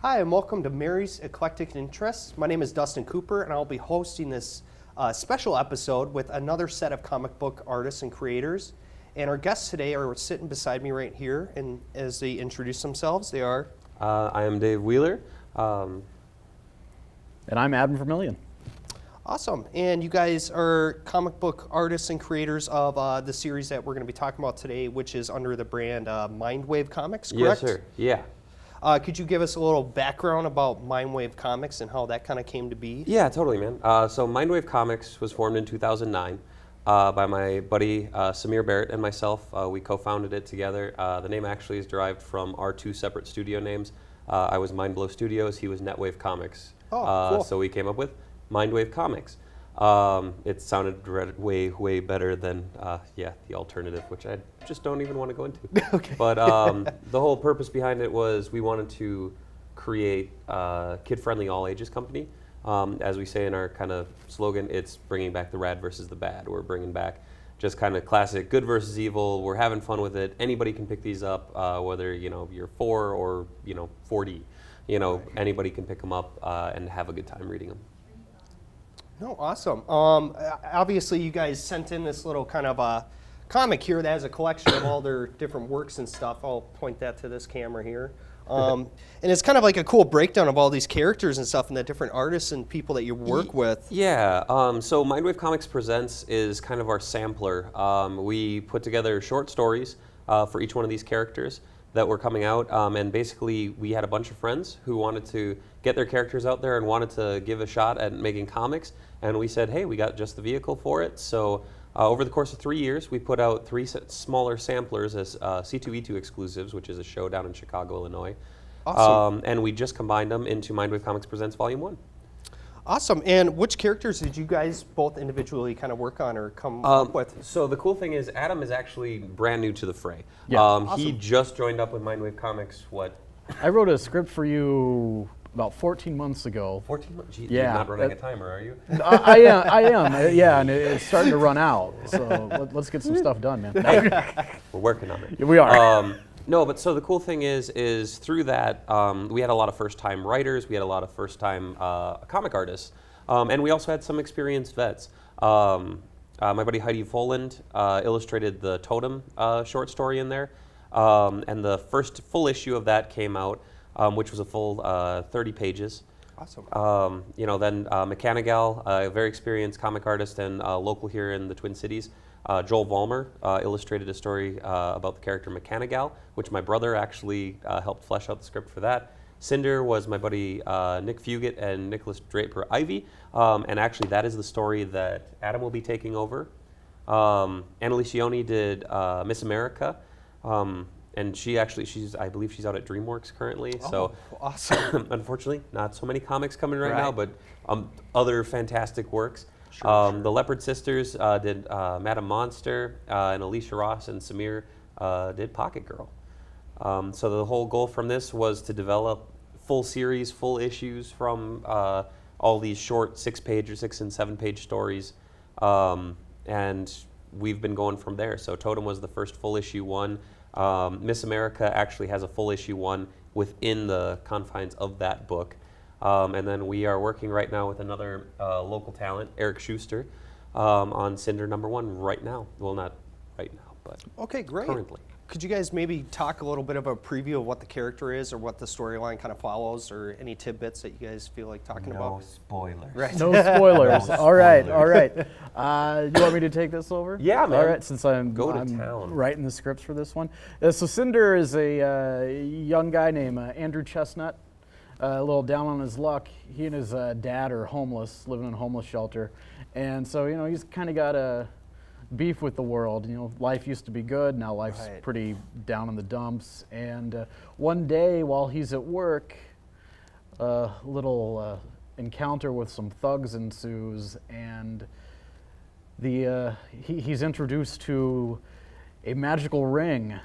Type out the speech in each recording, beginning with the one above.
Hi, and welcome to Mary's Eclectic Interests. My name is Dustin Cooper, and I'll be hosting this special episode with another set of comic book artists and creators. And our guests today are sitting beside me right here, and as they introduce themselves, they are... I am Dave Wheeler. And I'm Adam Vermillion. Awesome. And you guys are comic book artists and creators of the series that we're going to be talking about today, which is under the brand Mindwave Comics, correct? Yes, sir. Yeah. Could you give us a little background about Mindwave Comics and how that kind of came to be? Yeah, totally, man. So Mindwave Comics was formed in 2009 by my buddy Samir Barrett and myself. We co-founded it together. The name actually is derived from our two separate studio names. I was Mindblow Studios, he was Netwave Comics. Oh, cool. So we came up with Mindwave Comics. It sounded way better than the alternative, which I just don't even want to go into. Okay. But the whole purpose behind it was we wanted to create a kid-friendly all-ages company. As we say in our kind of slogan, it's bringing back the rad versus the bad. We're bringing back just kind of classic good versus evil. We're having fun with it. Anybody can pick these up, whether you're 4 or 40. Anybody can pick them up and have a good time reading them. No, awesome. Obviously, you guys sent in this little kind of a comic here that has a collection of all their different works and stuff. I'll point that to this camera here. And it's kind of like a cool breakdown of all these characters and stuff and the different artists and people that you work with. Yeah, so Mindwave Comics Presents is kind of our sampler. We put together short stories for each one of these characters that were coming out, and basically we had a bunch of friends who wanted to get their characters out there and wanted to give a shot at making comics, and we said, hey, we got just the vehicle for it. So over the course of 3 years, we put out 3 smaller samplers as C2E2 exclusives, which is a show down in Chicago, Illinois. Awesome. And we just combined them into Mindwave Comics Presents Volume 1. Awesome. And which characters did you guys both individually kind of work on or come up with? So the cool thing is Adam is actually brand new to the fray. Yeah. Awesome. He just joined up with Mindwave Comics, I wrote a script for you about 14 months ago. 14 months? Gee, Yeah, you're not running a timer, are you? I am. Yeah, and it's starting to run out. So let's get some stuff done, man. We're working on it. We are. No, but so the cool thing is through that, we had a lot of first-time writers, we had a lot of first-time comic artists, and we also had some experienced vets. My buddy Heidi Foland illustrated the Totem short story in there, and the first full issue of that came out, which was a full 30 pages. Awesome. Then McCanagal, a very experienced comic artist and local here in the Twin Cities. Joel Vollmer illustrated a story about the character McCanagal, which my brother actually helped flesh out the script for that. Cinder was my buddy Nick Fugit and Nicholas Draper Ivy, and actually that is the story that Adam will be taking over. Annalise Cioni did Miss America, and I believe she's out at DreamWorks currently. Oh, so awesome. unfortunately, not so many comics coming right Right. now, but other fantastic works. Sure. The Leopard Sisters did Madam Monster, and Alicia Ross and Samir did Pocket Girl. So the whole goal from this was to develop full series, full issues from all these short 6-page or 6 and 7-page stories, and we've been going from there. So Totem was the first full issue one. Miss America actually has a full issue one within the confines of that book. And then we are working right now with another local talent, Eric Schuster, on Cinder #1 right now. Well, not right now, but Okay, great. currently. Could you guys maybe talk a little bit of a preview of what the character is or what the storyline kind of follows or any tidbits that you guys feel like talking about? spoilers. Right. No spoilers. All right. spoilers. You want me to take this over? Yeah, man. All right, since I'm town. writing the scripts for this one. So Cinder is a young guy named Andrew Chestnut. A little down on his luck. He and his dad are homeless, living in a homeless shelter. And so, he's kind of got a beef with the world. Life used to be good, now life's Right. pretty down in the dumps. And one day while he's at work, a little encounter with some thugs ensues, and he's introduced to a magical ring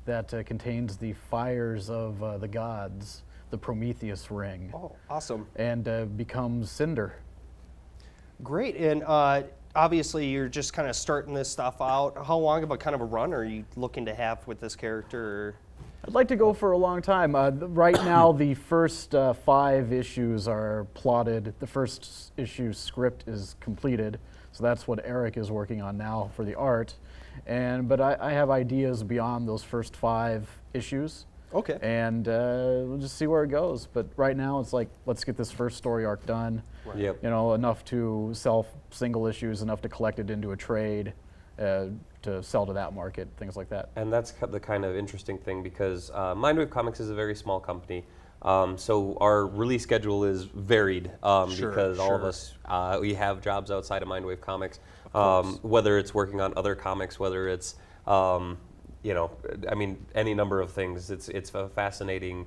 that contains the fires of the gods. The Prometheus ring. Oh, awesome. And becomes Cinder. Great. And obviously, you're just kind of starting this stuff out. How long of a kind of a run are you looking to have with this character? I'd like to go for a long time. Right now, the first 5 issues are plotted. The first issue script is completed, so that's what Eric is working on now for the art. But I have ideas beyond those first 5 issues. Okay. And we'll just see where it goes. But right now, it's like, let's get this first story arc done. Right. Yep. You know, enough to sell single issues, enough to collect it into a trade. To sell to that market, things like that. And that's the kind of interesting thing because Mindwave Comics is a very small company. So our release schedule is varied because all of us, we have jobs outside of Mindwave Comics, whether it's working on other comics, whether it's, you know, I mean, any number of things. It's a fascinating,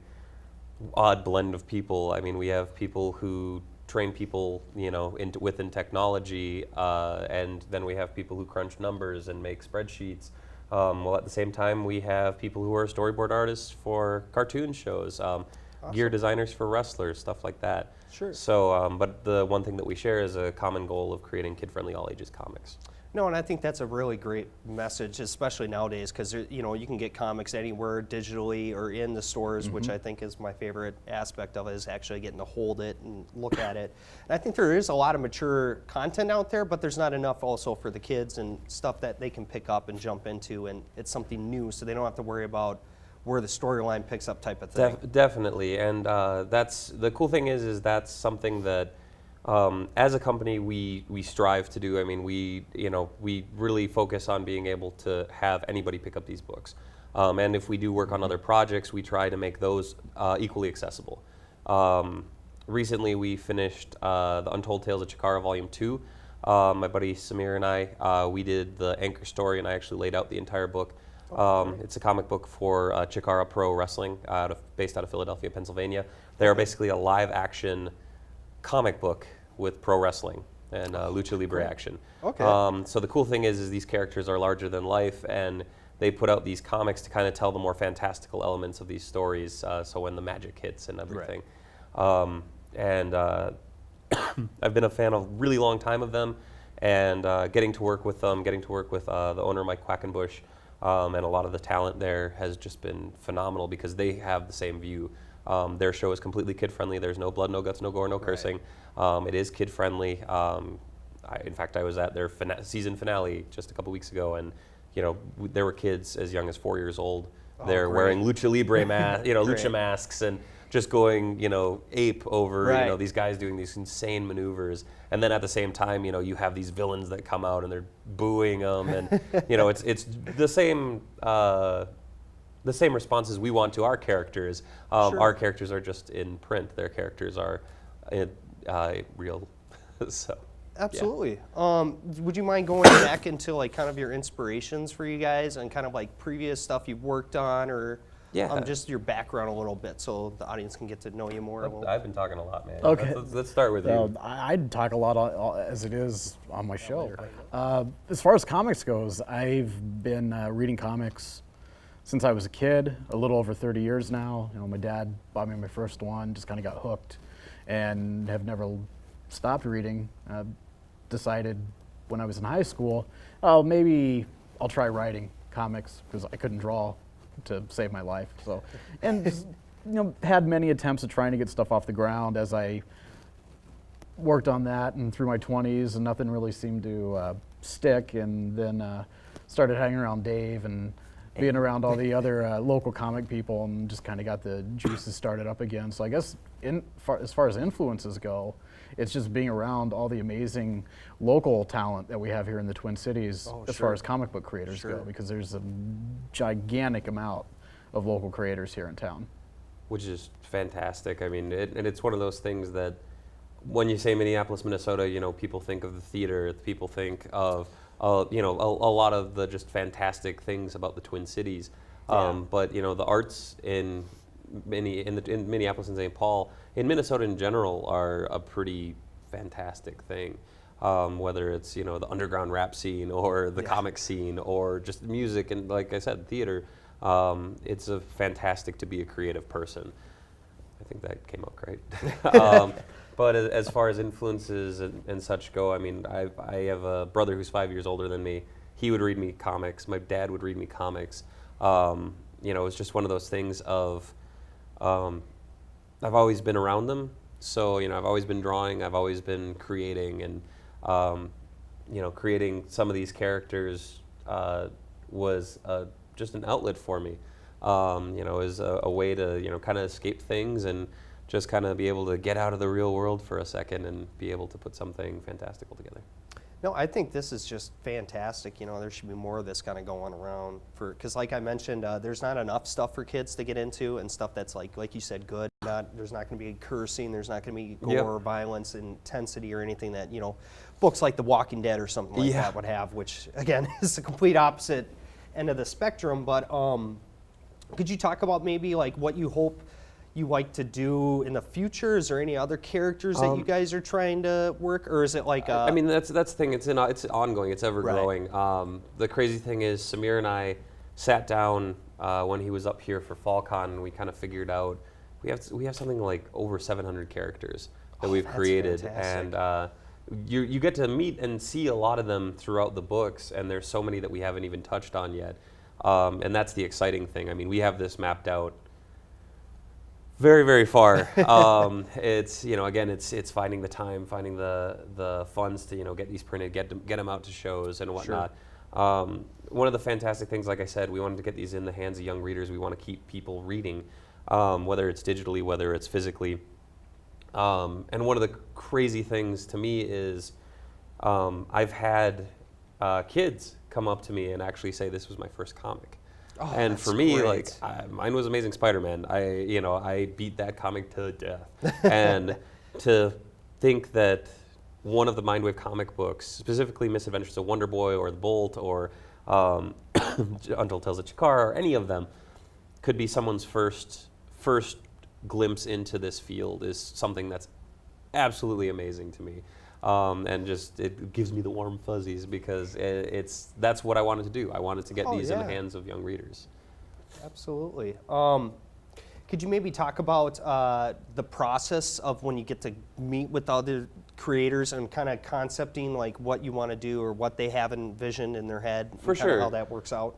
odd blend of people. I mean, we have people who train people, you know, within technology, and then we have people who crunch numbers and make spreadsheets. While at the same time, we have people who are storyboard artists for cartoon shows, gear designers for wrestlers, stuff like that. Sure. So, but the one thing that we share is a common goal of creating kid-friendly, all-ages comics. No, and I think that's a really great message, especially nowadays, because you know you can get comics anywhere digitally or in the stores, which I think is my favorite aspect of it, is actually getting to hold it and look at it. And I think there is a lot of mature content out there, but there's not enough also for the kids and stuff that they can pick up and jump into, and it's something new, so they don't have to worry about where the storyline picks up type of thing. Definitely, and that's the cool thing is that's something that. As a company, we strive to do. I mean, we really focus on being able to have anybody pick up these books. And if we do work on other projects, we try to make those equally accessible. Recently, we finished The Untold Tales of Chikara Volume 2. My buddy Samir and I, we did the anchor story, and I actually laid out the entire book. It's a comic book for Chikara Pro Wrestling, based out of Philadelphia, Pennsylvania. They are basically a live-action comic book with pro wrestling and lucha libre action. Okay. So the cool thing is these characters are larger than life, and they put out these comics to kind of tell the more fantastical elements of these stories. So when the magic hits and everything, I've been a fan of a really long time of them, and getting to work with them, getting to work with the owner Mike Quackenbush, and a lot of the talent there has just been phenomenal because they have the same view. Their show is completely kid-friendly. There's no blood, no guts, no gore, no cursing. It is kid-friendly. In fact, I was at their season finale just a couple weeks ago, and you know there were kids as young as 4 years old. They're wearing lucha libre lucha masks, and just going ape over these guys doing these insane maneuvers. And then at the same time, you have these villains that come out and they're booing them, and it's the same. The same responses we want to our characters. Our characters are just in print. Their characters are real. So absolutely. Yeah. Would you mind going back into like kind of your inspirations for you guys and kind of like previous stuff you've worked on, or just your background a little bit, so the audience can get to know you more? I've been talking a lot, man. Okay. Let's start with you. I'd talk a lot as it is on my show. As far as comics goes, I've been reading comics since I was a kid, a little over 30 years now. My dad bought me my first one, just kind of got hooked, and have never stopped reading. Decided when I was in high school, maybe I'll try writing comics because I couldn't draw to save my life. So, and just, had many attempts at trying to get stuff off the ground as I worked on that and through my 20s, and nothing really seemed to stick. And then started hanging around Dave and being around all the other local comic people, and just kind of got the juices started up again. So I guess as far as influences go, it's just being around all the amazing local talent that we have here in the Twin Cities as far as comic book creators go, because there's a gigantic amount of local creators here in town. Which is fantastic. I mean, and it's one of those things that when you say Minneapolis, Minnesota, people think of the theater, people think of a lot of the just fantastic things about the Twin Cities. But the arts in Minneapolis and St. Paul, in Minnesota in general, are a pretty fantastic thing. Whether it's the underground rap scene or the comic scene or just music and, like I said, theater, it's a fantastic to be a creative person. I think that came out great. But as far as influences and such go, I mean, I have a brother who's 5 years older than me. He would read me comics. My dad would read me comics. you know, it was just one of those things of, I've always been around them. So, you know, I've always been drawing, I've always been creating, and, you know, creating some of these characters was just an outlet for me. You know, is a way to, you know, kind of escape things and just kind of be able to get out of the real world for a second and be able to put something fantastical together. No, I think this is just fantastic. You know, there should be more of this kind of going around because, like I mentioned, there's not enough stuff for kids to get into, and stuff that's like you said, good. There's not going to be cursing. There's not going to be gore, violence, intensity, or anything that, you know, books like The Walking Dead or something like that would have, which again is the complete opposite end of the spectrum. But could you talk about maybe like what you hope you like to do in the future? Is there any other characters that you guys are trying to work, or is it like? I mean, that's the thing. It's ongoing. It's ever growing. The crazy thing is, Samir and I sat down when he was up here for FallCon, and we kind of figured out we have something like over 700 characters that we've created, fantastic. And you get to meet and see a lot of them throughout the books, and there's so many that we haven't even touched on yet, and that's the exciting thing. I mean, we have this mapped out very, very far. It's, you know, again, it's finding the time, finding the funds to, you know, get these printed, get them out to shows and whatnot. Sure. One of the fantastic things, like I said, we wanted to get these in the hands of young readers. We want to keep people reading, whether it's digitally, whether it's physically. And one of the crazy things to me is I've had kids come up to me and actually say, "This was my first comic." Oh, and for me, great. Like mine was Amazing Spider-Man. I beat that comic to death. And to think that one of the Mindwave comic books, specifically Misadventures of Wonder Boy or The Bolt or Untold Tales of Chikara or any of them, could be someone's first glimpse into this field is something that's absolutely amazing to me. And just it gives me the warm fuzzies because that's what I wanted to do. I wanted to get these in the hands of young readers. Absolutely. Could you maybe talk about the process of when you get to meet with other creators and kind of concepting like what you want to do or what they have envisioned in their head? For sure. How that works out.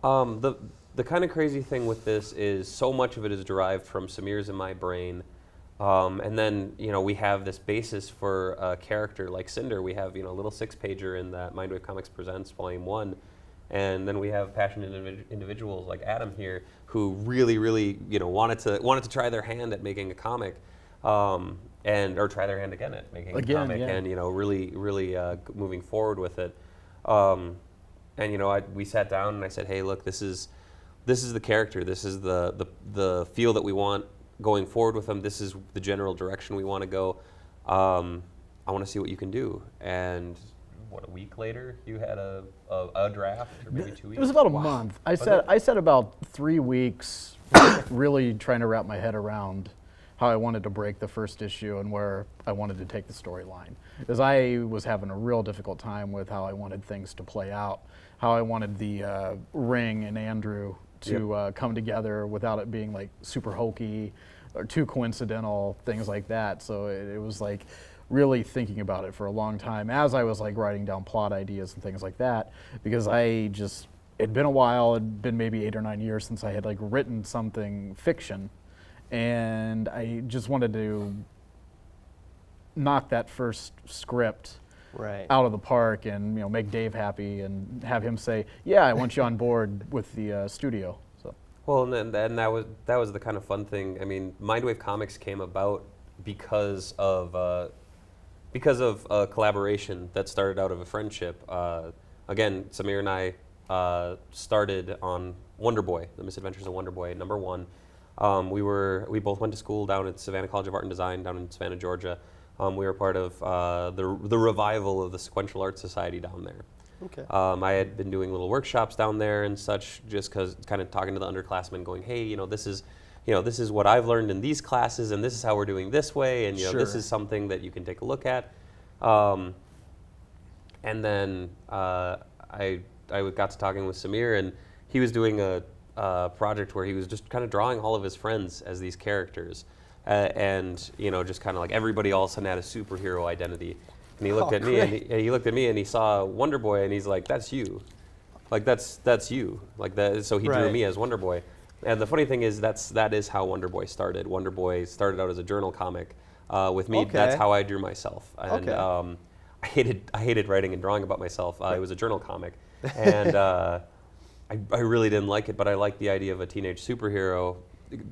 The kind of crazy thing with this is so much of it is derived from Samir's and my brain. And then, you know, we have this basis for a character like Cinder. We have, you know, a little 6-pager in that Mindwave Comics Presents Volume 1. And then we have passionate individuals like Adam here who really, you know, wanted to try their hand at making a comic, or try their hand again at making a comic, and, you know, really moving forward with it. And, you know, we sat down and I said, hey, look, this is the character. This is the feel that we want going forward with them. This is the general direction we want to go. I want to see what you can do. And what, a week later, you had a draft, or maybe 2 weeks? It was about a month. I said about 3 weeks, really trying to wrap my head around how I wanted to break the first issue and where I wanted to take the storyline. Because I was having a real difficult time with how I wanted things to play out, how I wanted the Ring and Andrew to come together without it being like super hokey or too coincidental, things like that. So it was like really thinking about it for a long time as I was like writing down plot ideas and things like that, because it'd been a while, it'd been maybe 8 or 9 years since I had like written something fiction, and I just wanted to knock that first script out of the park and, you know, make Dave happy and have him say, yeah, I want you on board with the studio. So. Well, and that was the kind of fun thing. I mean, Mindwave Comics came about because of a collaboration that started out of a friendship. Again, Samir and I started on Wonder Boy, The Misadventures of Wonder Boy, #1. We both went to school down at Savannah College of Art and Design down in Savannah, Georgia. We were part of the revival of the Sequential Art Society down there. Okay. I had been doing little workshops down there and such, just kind of talking to the underclassmen, going, hey, you know, this is what I've learned in these classes, and this is how we're doing this way, and, you know, this is something that you can take a look at. And then I got to talking with Samir, and he was doing a project where he was just kind of drawing all of his friends as these characters. And, you know, just kind of like everybody all of a sudden had a superhero identity. And he looked at me, and he looked at me, and he saw Wonder Boy, and he's like, "That's you, like that's you, like that." So he drew me as Wonder Boy, And the funny thing is that is how Wonder Boy started. Wonder Boy started out as a journal comic with me. Okay. That's how I drew myself. And Okay. I hated writing and drawing about myself. It was a journal comic, and I really didn't like it. But I liked the idea of a teenage superhero,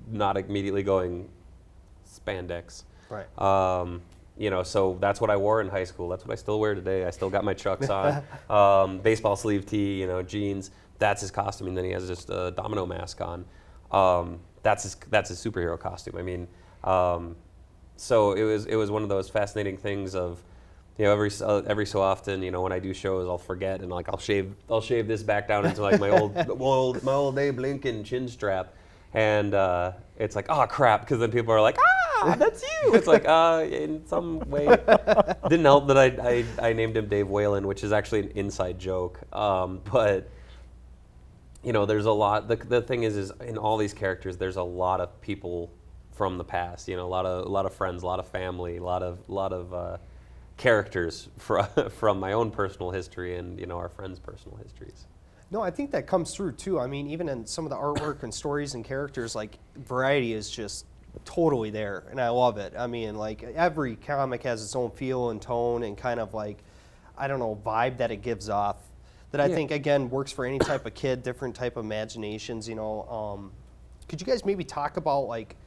not immediately going spandex. Right. You know, so that's what I wore in high school. That's what I still wear today. I still got my Chucks on, baseball sleeve tee, you know, jeans. That's his costume, and then he has just a domino mask on. That's his superhero costume. I mean, so it was one of those fascinating things of, you know, every so often, you know, when I do shows, I'll forget and like I'll shave this back down into like my old Abe Lincoln chin strap, and it's like, oh crap, because then people are like, that's you. It's like, in some way, didn't help that I named him Dave Whalen, which is actually an inside joke, but. You know, there's a lot. The thing is in all these characters, there's a lot of people from the past. You know, a lot of friends, a lot of family, a lot of characters from my own personal history and, you know, our friends' personal histories. No, I think that comes through too. I mean, even in some of the artwork and stories and characters, like variety is just totally there, and I love it. I mean, like every comic has its own feel and tone and kind of like, I don't know, vibe that it gives off. That I think, again, works for any type of kid, different type of imaginations, you know. Could you guys maybe talk about, like,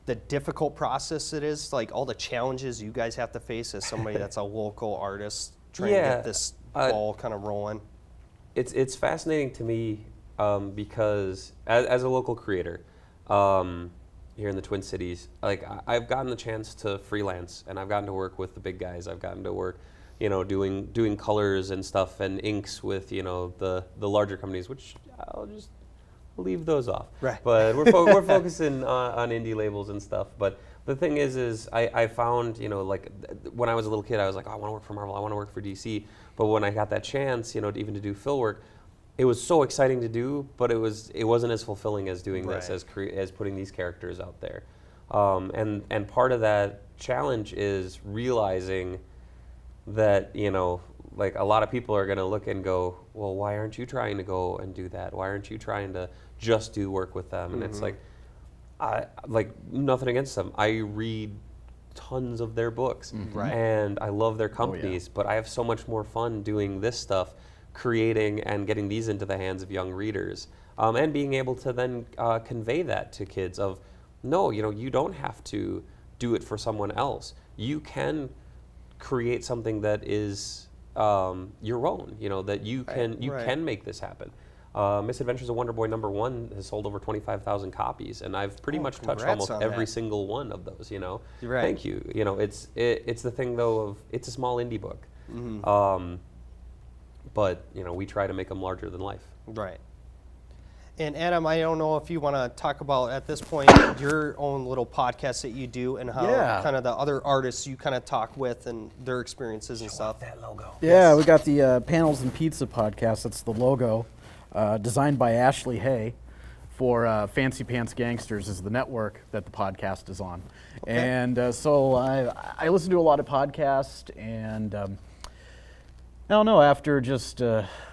the difficult process it is, like all the challenges you guys have to face as somebody that's a local artist trying to get this ball kind of rolling? It's fascinating to me because as a local creator here in the Twin Cities, like I've gotten the chance to freelance and I've gotten to work with the big guys. I've gotten to work, you know, doing colors and stuff and inks with, you know, the larger companies, which I'll just leave those off. Right. But we're focusing on indie labels and stuff. But the thing is I found, you know, like when I was a little kid, I was like, oh, I want to work for Marvel, I want to work for DC. But when I got that chance, you know, even to do fill work, it was so exciting to do, but it wasn't as fulfilling as doing this, as putting these characters out there. And part of that challenge is realizing that, you know, like a lot of people are going to look and go, well, why aren't you trying to go and do that? Why aren't you trying to just do work with them? And it's like, like nothing against them. I read tons of their books and I love their companies, but I have so much more fun doing this stuff, creating and getting these into the hands of young readers, and being able to then convey that to kids of, no, you know, you don't have to do it for someone else. You can create something that is your own, you know, that you can make this happen. Misadventures of Wonder Boy #1 has sold over 25,000 copies, and I've pretty much touched almost every single one of those, you know. Thank you. You know, it's the thing though of it's a small indie book. But, you know, we try to make them larger than life. Right. And Adam, I don't know if you want to talk about at this point your own little podcast that you do and how kind of the other artists you kind of talk with and their experiences and stuff. That logo. Yeah, we got the Panels and Pizza podcast. That's the logo, designed by Ashley Hay for Fancy Pants Gangsters is the network that the podcast is on. Okay. And so I listen to a lot of podcasts, and I don't know, after just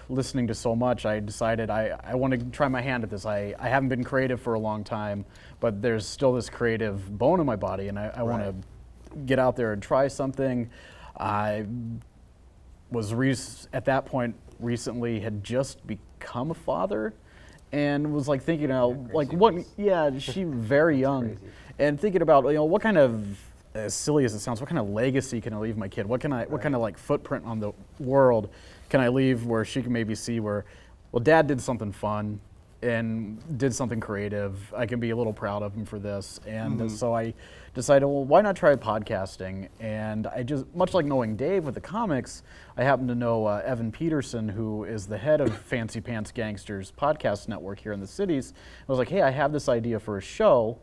listening to so much, I decided I want to try my hand at this. I haven't been creative for a long time, but there's still this creative bone in my body, and I want to get out there and try something. I was at that point recently had just become a father, and was like thinking, like what? Yeah, she's very young, and thinking about, you know, what kind of, as silly as it sounds, what kind of legacy can I leave my kid? What kind of like footprint on the world can I leave where she can maybe see where, well, Dad did something fun and did something creative. I can be a little proud of him for this. And so I decided, well, why not try podcasting? And I just, much like knowing Dave with the comics, I happen to know Evan Peterson, who is the head of Fancy Pants Gangsters podcast network here in the cities. I was like, hey, I have this idea for a show.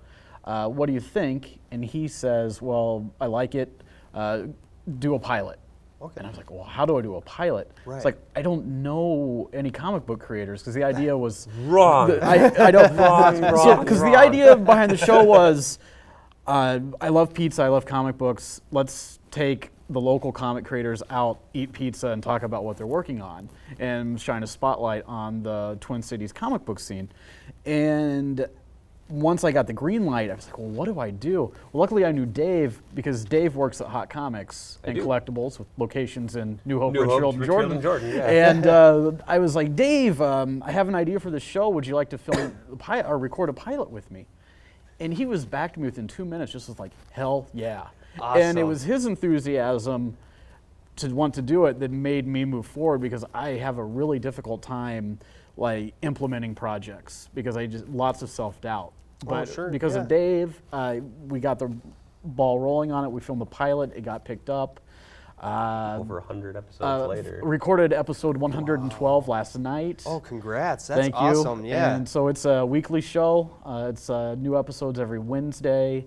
What do you think? And he says, well, I like it. Do a pilot. Okay. And I was like, well, how do I do a pilot? Right. It's like, I don't know any comic book creators, because the idea was wrong. I don't wrong. Because the idea behind the show was, I love pizza, I love comic books. Let's take the local comic creators out, eat pizza, and talk about what they're working on, and shine a spotlight on the Twin Cities comic book scene. And once I got the green light, I was like, well, what do I do? Well, luckily I knew Dave, because Dave works at Hot Comics and Collectibles with locations in New Hope, Richfield, and Jordan. Yeah. And I was like, Dave, I have an idea for the show. Would you like to film or record a pilot with me? And he was back to me within 2 minutes, just was like, hell yeah. And it was his enthusiasm to want to do it that made me move forward, because I have a really difficult time like implementing projects because I just lots of self-doubt. But because of Dave, we got the ball rolling on it. We filmed the pilot. It got picked up. Over 100 episodes later. Recorded episode 112 last night. Oh, congrats. That's Thank awesome. you. Yeah. And so it's a weekly show. It's new episodes every Wednesday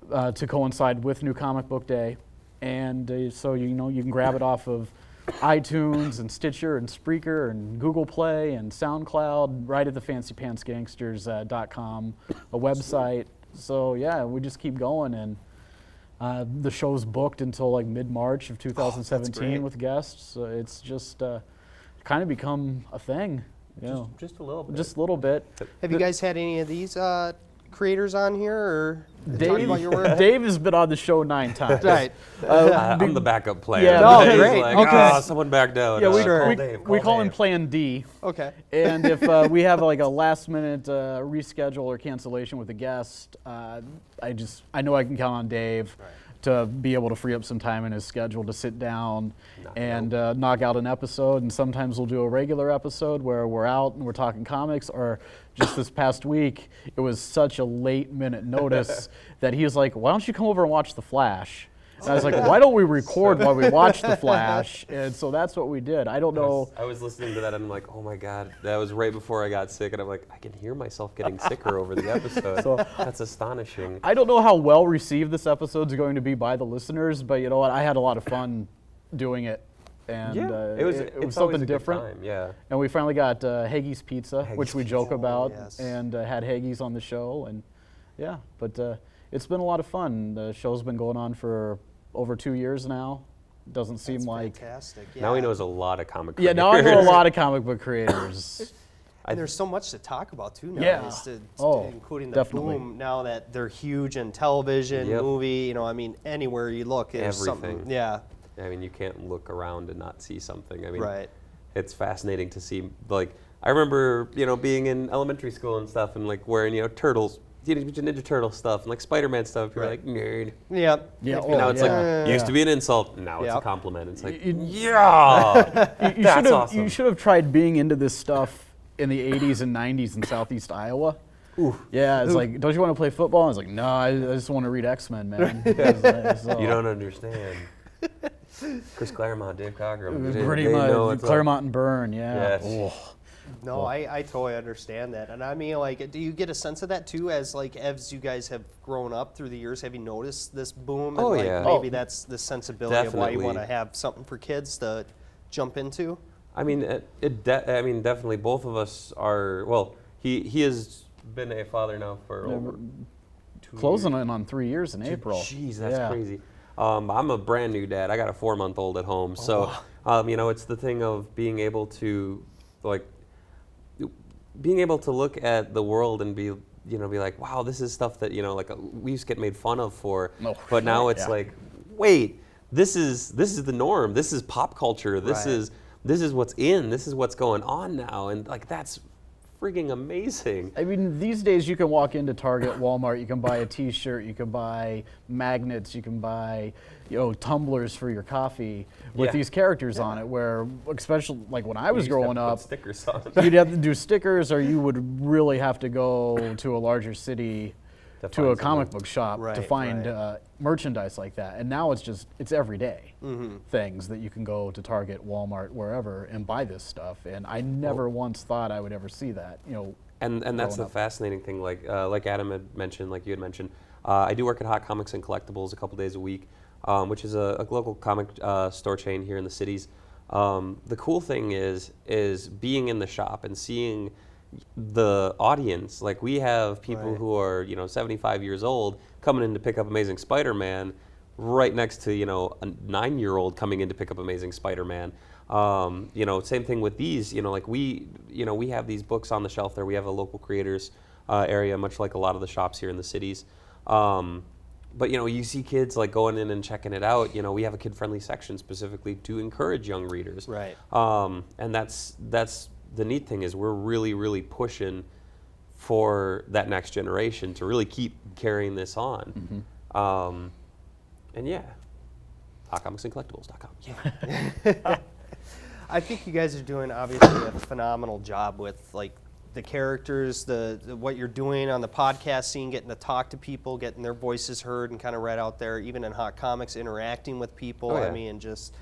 to coincide with New Comic Book Day. And so you can grab it off of iTunes and Stitcher and Spreaker and Google Play and SoundCloud, right at the fancypantsgangsters.com, a website. So yeah, we just keep going, and the show's booked until like mid-March of 2017 with guests. So it's just kind of become a thing. Just a little bit. Just a little bit. Have you guys had any of these creators on here, or talking about your work? Dave has been on the show 9 times. Right. I'm the backup player. Yeah, no, Dave's great. like, Okay. someone backed out. Yeah, we call him Plan D. Okay. And if we have like a last minute reschedule or cancellation with a guest, I know I can count on Dave to be able to free up some time in his schedule to sit down and knock out an episode. And sometimes we'll do a regular episode where we're out and we're talking comics, or just this past week, it was such a late minute notice that he was like, why don't you come over and watch The Flash? And I was like, why don't we record while we watch The Flash? And so that's what we did. I don't know. I was listening to that and I'm like, oh my God, that was right before I got sick. And I'm like, I can hear myself getting sicker over the episode. That's astonishing. I don't know how well received this episode's going to be by the listeners, but you know what? I had a lot of fun doing it. And it was something different. Time, yeah. And we finally got Haggie's Pizza, which we joke about, yes. and had Haggie's on the show. And yeah, but it's been a lot of fun. The show's been going on for over 2 years now. Doesn't seem like. Fantastic. Yeah. Now he knows a lot of comic Yeah, creators. now I know a lot of comic book creators. And there's so much to talk about too Yeah. nowadays, including the definitely. boom now that they're huge in television, movie. I mean, anywhere you look, there's Everything. something. Yeah. I mean, you can't look around and not see something. I mean, Right. it's fascinating to see. Like, I remember, being in elementary school and stuff, and like wearing, turtles, Ninja Turtle stuff, and like Spider-Man stuff. You're like, nerd. Yep. Yeah. Now it's yeah. like used to be an insult. Now it's a Yep. compliment. It's like, You that's awesome. You should have tried being into this stuff in the 80s and 90s in Southeast Iowa. Yeah, it's like, don't you want to play football? I was like, no, I just want to read X-Men, man. So- You don't understand. Chris Claremont, Dave Cogram. Pretty they know much. what's up. Claremont and Byrne, yeah. Yes. Oh. No, I totally understand that. And I mean, like, do you get a sense of that too as you guys have grown up through the years? Have you noticed this boom? Oh, and yeah. Maybe that's the sensibility of why you Definitely. want to have something for kids to jump into? I mean, definitely both of us are, well, he has been a father now for over 2 Closing years. in on 3 years in April. Jeez, that's Yeah. crazy. I'm a brand new dad. I got a 4-month-old at home. So, it's the thing of being able to, look at the world and be like, wow, this is stuff that, we used to get made fun of for. Oh, but now it's yeah. like, wait, this is the norm. This is pop culture. This Right. is what's in. This is what's going on now. And like, that's freaking amazing. I mean, these days you can walk into Target, Walmart, you can buy a T-shirt, you can buy magnets, you can buy, tumblers for your coffee with Yeah. these characters on it. Where, especially like when I was You used to have growing to up, put stickers on. you'd have to do stickers, or you would really have to go to a larger city To to a find comic something. book shop to Right, find right. merchandise like that. And now it's everyday things that you can go to Target, Walmart, wherever and buy this stuff. And I never once thought I would ever see that. And that's the growing up. fascinating thing, like Adam had mentioned, like you had mentioned, I do work at Hot Comics and Collectibles a couple days a week, which is a local comic store chain here in the cities. The cool thing is being in the shop and seeing the audience. Like, we have people Right. who are 75 years old coming in to pick up Amazing Spider-Man, right next to a 9-year-old coming in to pick up Amazing Spider-Man. Same thing with these. We have these books on the shelf there. We have a local creators area, much like a lot of the shops here in the cities. But you see kids like going in and checking it out. We have a kid-friendly section specifically to encourage young readers. Right. And that's the neat thing is we're really, really pushing for that next generation to really keep carrying this on. And yeah, hotcomicsandcollectibles.com. Yeah. I think you guys are doing obviously a phenomenal job with like the characters, the what you're doing on the podcast scene, getting to talk to people, getting their voices heard and kind of read out there, even in Hot Comics, interacting with people. Oh, yeah. I mean, just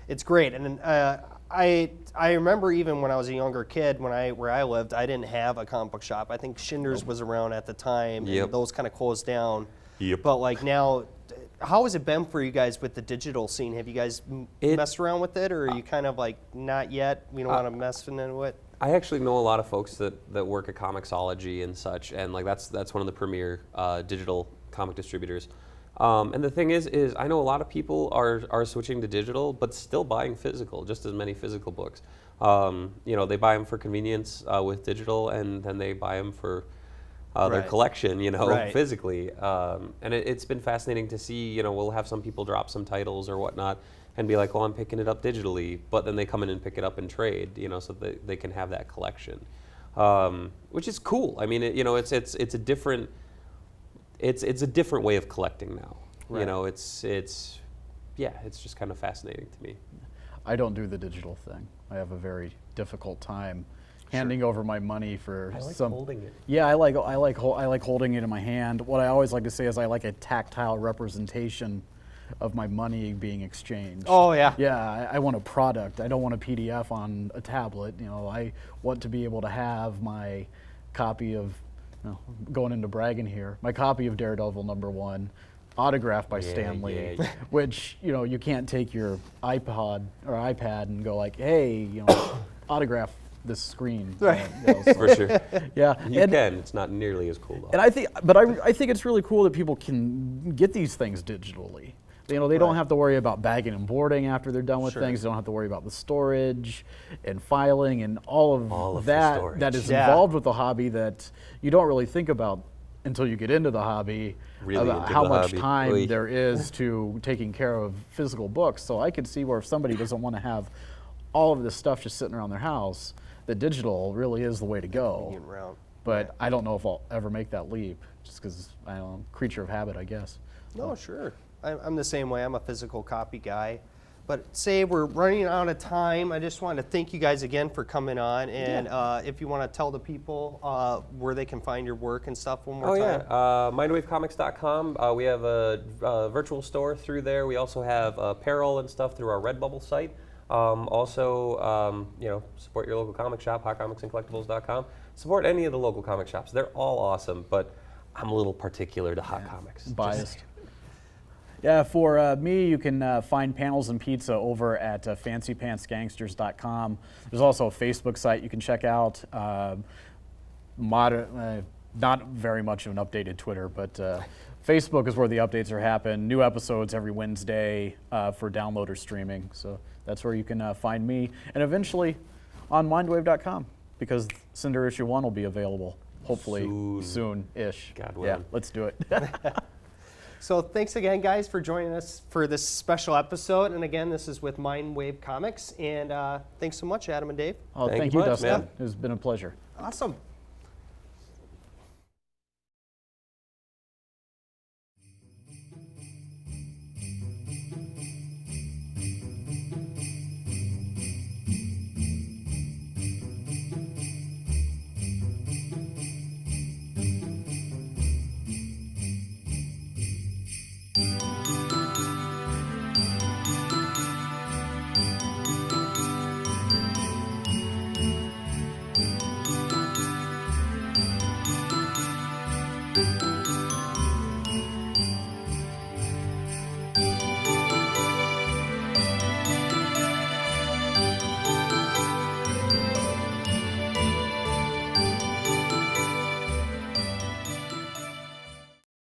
it's great. And I remember even when I was a younger kid, where I lived, I didn't have a comic book shop. I think Shinder's was around at the time, and those kind of closed down. But like now, how has it been for you guys with the digital scene? Have you guys messed around with it, or are you kind of like not yet? We don't want to mess into it. I actually know a lot of folks that work at Comixology and such, and like that's one of the premier digital comic distributors. And the thing is I know a lot of people are switching to digital, but still buying physical, just as many physical books. They buy them for convenience with digital, and then they buy them for their collection, physically. And it's been fascinating to see, we'll have some people drop some titles or whatnot and be like, well, I'm picking it up digitally, but then they come in and pick it up and trade, so that they can have that collection, which is cool. I mean, it's a different way of collecting now. It's just kind of fascinating to me. I don't do the digital thing. I have a very difficult time handing over my money for some. Holding it. Yeah, I like holding it in my hand. What I always like to say is I like a tactile representation of my money being exchanged. Oh yeah. Yeah, I want a product. I don't want a PDF on a tablet. I want to be able to have my copy of, going into bragging here, my copy of Daredevil #1, autographed by Stan Lee, which you can't take your iPod or iPad and go like, hey, autograph this screen. Right. For sure. Yeah. You can. It's not nearly as cool though. And I think it's really cool that people can get these things digitally. They don't have to worry about bagging and boarding after they're done with things. They don't have to worry about the storage and filing and all of that is involved with the hobby that you don't really think about until you get into the hobby, about how much time there is to taking care of physical books. So I could see where if somebody doesn't want to have all of this stuff just sitting around their house, the digital really is the way to go. But I don't know if I'll ever make that leap, just because I'm a creature of habit, I guess. No, sure. I'm the same way. I'm a physical copy guy. But say we're running out of time. I just wanted to thank you guys again for coming on. And if you want to tell the people where they can find your work and stuff one more time. mindwavecomics.com. We have a virtual store through there. We also have apparel and stuff through our Redbubble site. Support your local comic shop, hotcomicsandcollectibles.com. Support any of the local comic shops. They're all awesome, but I'm a little particular to Hot Comics. Biased. Yeah, for me, you can find Panels and Pizza over at fancypantsgangsters.com. There's also a Facebook site you can check out. Not very much of an updated Twitter, but Facebook is where the updates are happening. New episodes every Wednesday for download or streaming. So that's where you can find me. And eventually on mindwave.com, because Cinder issue 1 will be available, hopefully soon-ish. God willing. Yeah, let's do it. So thanks again, guys, for joining us for this special episode. And again, this is with Mindwave Comics. And thanks so much, Adam and Dave. Oh, thank you, Dustin. Man. It's been a pleasure. Awesome.